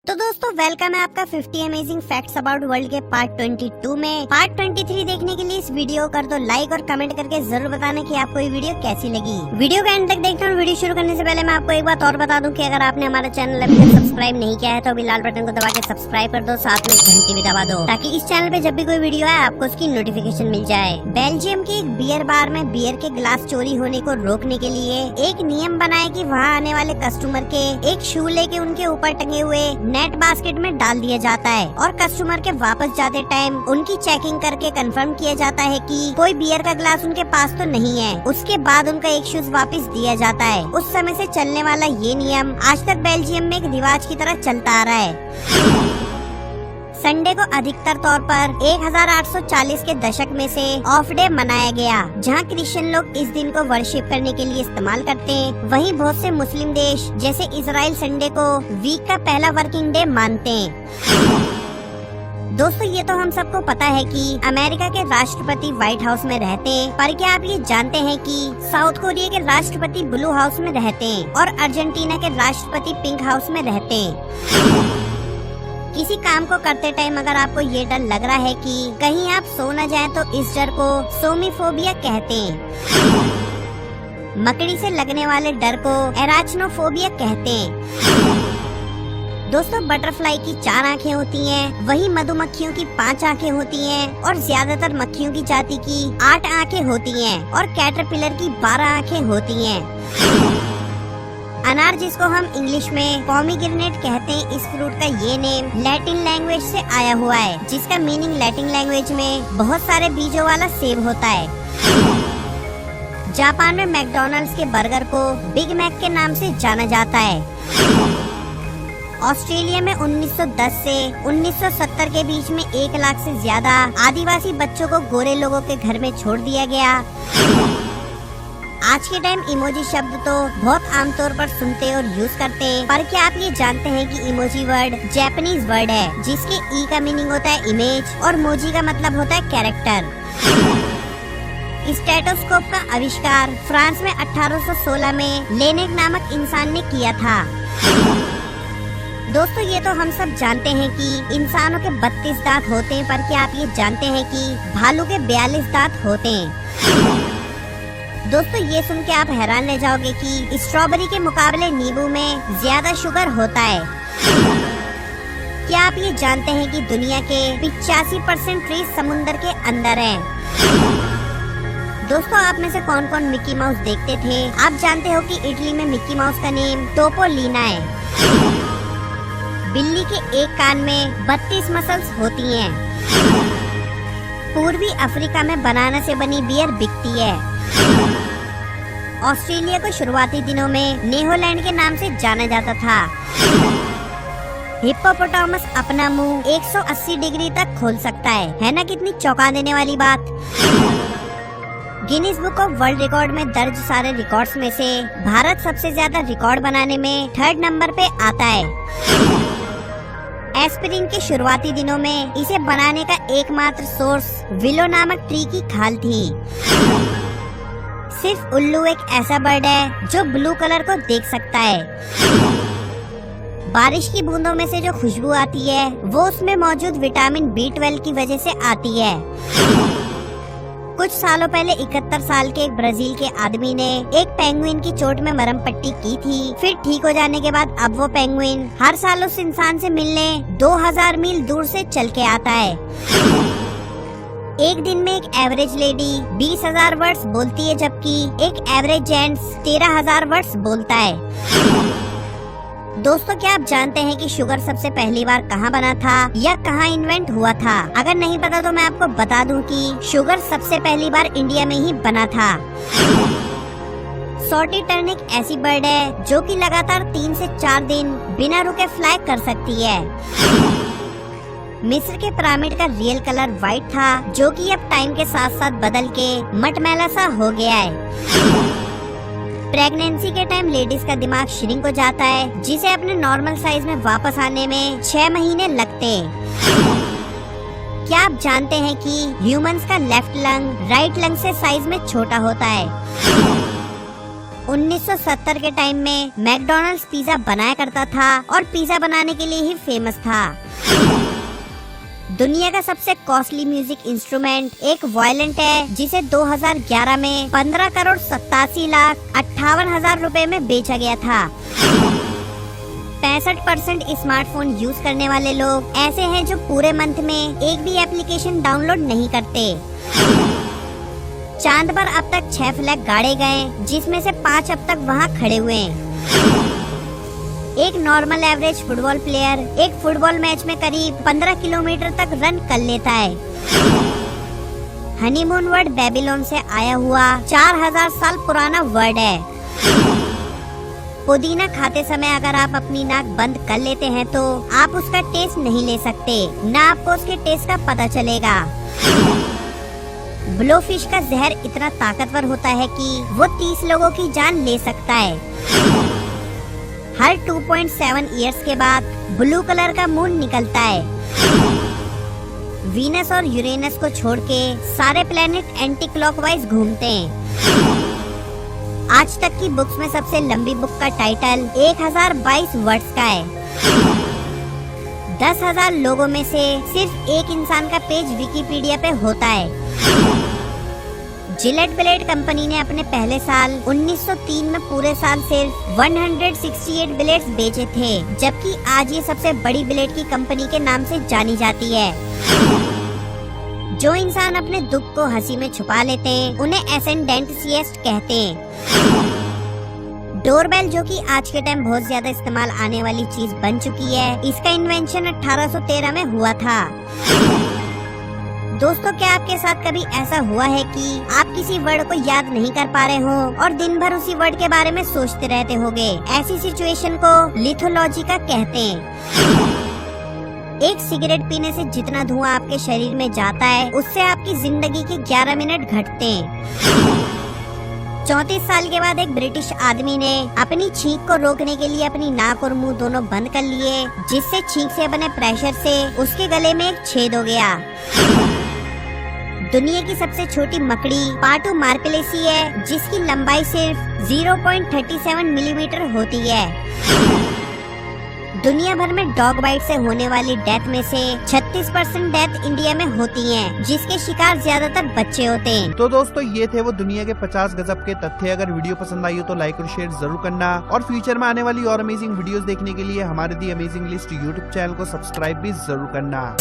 तो दोस्तों वेलकम है आपका 50 अमेजिंग फैक्ट्स अबाउट वर्ल्ड के पार्ट 22 में। पार्ट 23 देखने के लिए इस वीडियो कर दो लाइक और कमेंट करके जरूर बताना कि आपको ये वीडियो कैसी लगी। वीडियो के एंड तक देखना और वीडियो शुरू करने से पहले मैं आपको एक बात और बता दूं कि अगर आपने हमारा चैनल अभी तक सब्सक्राइब नहीं किया है तो अभी लाल बटन को दबा के सब्सक्राइब कर दो, साथ में घंटी भी दबा दो ताकि इस चैनल पे जब भी कोई वीडियो आए आपको उसकी नोटिफिकेशन मिल जाए। बेल्जियम के एक बियर बार में बियर के गिलास चोरी होने को रोकने के लिए एक नियम बनाया कि वहाँ आने वाले कस्टमर के एक शू लेके उनके ऊपर टंगे हुए नेट बास्केट में डाल दिया जाता है और कस्टमर के वापस जाते टाइम उनकी चेकिंग करके कंफर्म किया जाता है कि कोई बियर का ग्लास उनके पास तो नहीं है। उसके बाद उनका एक शूज वापस दिया जाता है। उस समय से चलने वाला ये नियम आज तक बेल्जियम में एक रिवाज की तरह चलता आ रहा है। संडे को अधिकतर तौर पर 1840 के दशक में से ऑफ डे मनाया गया, जहां क्रिश्चियन लोग इस दिन को वर्शिप करने के लिए इस्तेमाल करते हैं। वहीं बहुत से मुस्लिम देश जैसे इजराइल संडे को वीक का पहला वर्किंग डे मानते हैं। दोस्तों ये तो हम सबको पता है कि अमेरिका के राष्ट्रपति व्हाइट हाउस में रहते हैं, पर क्या आप ये जानते हैं कि साउथ कोरिया के राष्ट्रपति ब्लू हाउस में रहते हैं और अर्जेंटीना के राष्ट्रपति पिंक हाउस में रहते हैं। किसी काम को करते टाइम अगर आपको ये डर लग रहा है कि कहीं आप सो न जाएं तो इस डर को सोमिफोबिया कहते हैं। मकड़ी से लगने वाले डर को एराचनोफोबिया कहते हैं। दोस्तों बटरफ्लाई की 4 आंखें होती हैं, वहीं मधुमक्खियों की 5 आंखें होती हैं और ज्यादातर मक्खियों की जाति की 8 आंखें होती हैं और कैटरपिलर की 12 आंखें होती हैं। अनार जिसको हम इंग्लिश में पोमीग्रेनेट कहते हैं, इस फ्रूट का ये नेम लैटिन लैंग्वेज से आया हुआ है, जिसका मीनिंग लैटिन लैंग्वेज में बहुत सारे बीजों वाला सेब होता है। जापान में मैकडॉनल्ड्स के बर्गर को बिग मैक के नाम से जाना जाता है। ऑस्ट्रेलिया में 1910 से 1970 के बीच में 1 लाख से ज्यादा आदिवासी बच्चों को गोरे लोगों के घर में छोड़ दिया गया। आज के टाइम इमोजी शब्द तो बहुत आमतौर पर सुनते और यूज करते हैं, पर क्या आप ये जानते हैं कि इमोजी वर्ड जापानीज वर्ड है, जिसके ई का मीनिंग होता है इमेज और मोजी का मतलब होता है कैरेक्टर। स्टेथोस्कोप का आविष्कार फ्रांस में 1816 में लेनेक नामक इंसान ने किया था। दोस्तों ये तो हम सब जानते हैं कि इंसानों के 32 दांत होते हैं, पर क्या आप ये जानते हैं कि भालू के 42 दांत होते हैं। दोस्तों ये सुन के आप हैरान रह जाओगे कि स्ट्रॉबेरी के मुकाबले नींबू में ज्यादा शुगर होता है। क्या आप ये जानते हैं कि दुनिया के 85% ट्रीज समुद्र के अंदर हैं। दोस्तों आप में से कौन कौन मिक्की माउस देखते थे? आप जानते हो कि इटली में मिक्की माउस का नेम टोपोलीना है। बिल्ली के एक कान में 32 मसल्स होती हैं। पूर्वी अफ्रीका में बनाना से बनी बियर बिकती है। ऑस्ट्रेलिया को शुरुआती दिनों में नेहोलैंड के नाम से जाना जाता था। हिप्पोपोटामस अपना मुंह 180 डिग्री तक खोल सकता है ना? कितनी चौंका देने वाली बात। Guinness book of world record में दर्ज सारे रिकॉर्ड्स में से भारत सबसे ज्यादा रिकॉर्ड बनाने में 3rd नंबर पे आता है। एस्पिरिन के शुरुआती दिनों में इसे बनाने का एकमात्र सोर्स विलो नामक ट्री की खाल थी। सिर्फ उल्लू एक ऐसा बर्ड है जो ब्लू कलर को देख सकता है। बारिश की बूंदों में से जो खुशबू आती है वो उसमें मौजूद विटामिन B12 की वजह से आती है। कुछ सालों पहले 71 साल के एक ब्राजील के आदमी ने एक पेंगुइन की चोट में मरहम पट्टी की थी। फिर ठीक हो जाने के बाद अब वो पेंगुइन हर साल उस इंसान से मिलने 2000 मील दूर से चल के आता है। एक दिन में एक एवरेज लेडी 20,000 वर्ड्स बोलती है, जबकि एक एवरेज जेंट्स 13,000 वर्ड्स बोलता है। दोस्तों क्या आप जानते हैं कि शुगर सबसे पहली बार कहाँ बना था या कहाँ इन्वेंट हुआ था? अगर नहीं पता तो मैं आपको बता दूं कि शुगर सबसे पहली बार इंडिया में ही बना था। सॉर्टी टर्न एक ऐसी बर्ड है जो कि लगातार 3 से 4 दिन बिना रुके फ्लाई कर सकती है। मिस्र के पिरामिड का रियल कलर व्हाइट था, जो कि अब टाइम के साथ साथ बदल के मटमैला सा हो गया है। प्रेगनेंसी के टाइम लेडीज का दिमाग श्रिंक हो जाता है, जिसे अपने नॉर्मल साइज में वापस आने में 6 महीने लगते हैं। क्या आप जानते हैं कि ह्यूमंस का लेफ्ट लंग राइट लंग से साइज में छोटा होता है? 1970 के टाइम में मैकडॉनल्ड्स पिज्जा बनाया करता था और पिज्जा बनाने के लिए ही फेमस था। दुनिया का सबसे कॉस्टली म्यूजिक इंस्ट्रूमेंट एक वायलिन है, जिसे 2011 में 15,87,58,000 रुपए में बेचा गया था। 65% स्मार्टफोन यूज करने वाले लोग ऐसे हैं जो पूरे मंथ में एक भी एप्लीकेशन डाउनलोड नहीं करते। चांद पर अब तक 6 फ्लैग गाड़े गए, जिसमें से 5 अब तक वहां खड़े हुए हैं। एक नॉर्मल एवरेज फुटबॉल प्लेयर एक फुटबॉल मैच में करीब 15 किलोमीटर तक रन कर लेता है। हनीमून वर्ड बेबीलोन से आया हुआ 4000 साल पुराना वर्ड है। पुदीना खाते समय अगर आप अपनी नाक बंद कर लेते हैं तो आप उसका टेस्ट नहीं ले सकते, ना आपको उसके टेस्ट का पता चलेगा। ब्लोफिश का जहर इतना ताकतवर होता है कि वो 30 लोगों की जान ले सकता है। हर 2.7 इयर्स के बाद ब्लू कलर का मून निकलता है। वीनस और यूरेनस को छोड़ के सारे प्लेनेट एंटी क्लॉकवाइज घूमते हैं। आज तक की बुक्स में सबसे लंबी बुक का टाइटल 1022 वर्ड्स का है। 10,000 लोगों में से सिर्फ एक इंसान का पेज विकिपीडिया पे होता है। जिलेट ब्लेड कंपनी ने अपने पहले साल 1903 में पूरे साल सिर्फ 168 ब्लेड्स बेचे थे, जबकि आज ये सबसे बड़ी ब्लेड की कंपनी के नाम से जानी जाती है। जो इंसान अपने दुख को हंसी में छुपा लेते हैं उन्हें एसेंडेंटसियस्ट कहते हैं। डोरबेल, जो कि आज के टाइम बहुत ज्यादा इस्तेमाल आने वाली चीज बन चुकी है, इसका इन्वेंशन 1813 में हुआ था। दोस्तों, क्या आपके साथ कभी ऐसा हुआ है कि आप किसी वर्ड को याद नहीं कर पा रहे हो और दिन भर उसी वर्ड के बारे में सोचते रहते होगे? ऐसी सिचुएशन को लिथोलॉजी का कहते हैं। एक सिगरेट पीने से जितना धुआं आपके शरीर में जाता है, उससे आपकी जिंदगी के 11 मिनट घटते हैं। 34 साल के बाद एक ब्रिटिश आदमी ने अपनी छींक को रोकने के लिए अपनी नाक और मुंह दोनों बंद कर लिए, जिससे छींक से बने प्रेशर से उसके गले में एक छेद हो गया। दुनिया की सबसे छोटी मकड़ी पाटू मार्पेलेसी है, जिसकी लंबाई सिर्फ 0.37 मिलीमीटर होती है। दुनिया भर में डॉग बाइट से होने वाली डेथ में से 36% डेथ इंडिया में होती हैं, जिसके शिकार ज्यादातर बच्चे होते हैं। तो दोस्तों, ये थे वो दुनिया के 50 गजब के तथ्य। अगर वीडियो पसंद आई हो तो लाइक और शेयर जरूर करना, और फ्यूचर में आने वाली और अमेजिंग वीडियोस देखने के लिए हमारे दी अमेजिंग लिस्ट यूट्यूब चैनल को सब्सक्राइब भी जरूर करना।